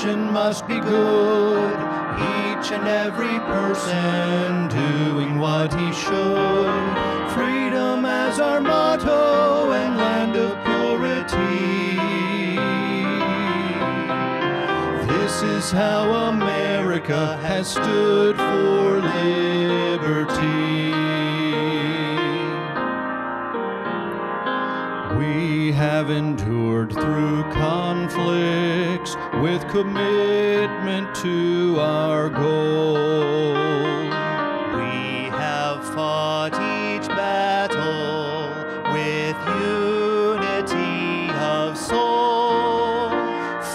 nation must be good, each and every person doing what he should. Freedom as our motto and land of purity. This is how America has stood for liberty. We have endured through conflicts with commitment to our goal. We have fought each battle with unity of soul.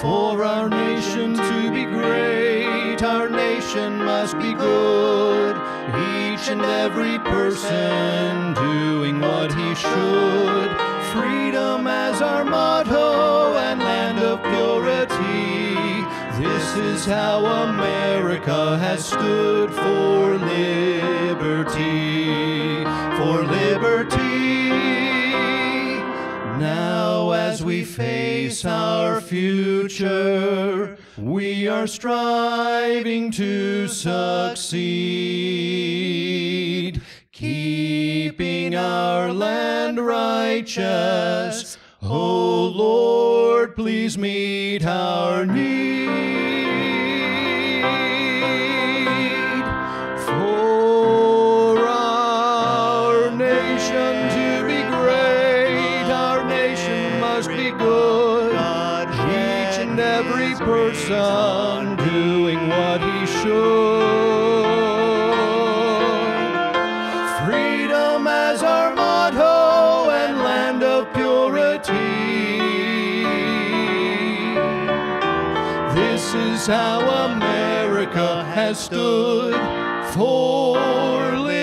For our nation to be great, our nation must be good, each and every person doing what he should. Freedom as our motto and land of purity. This is how America has stood for liberty. For liberty. Now as we face our future, we are striving to succeed, keeping our land righteous. Oh Lord, please meet our need. For our nation to be great, our nation must be good, each and every person doing what he should. Freedom as our motto and land of purity. This is how America has stood for liberty.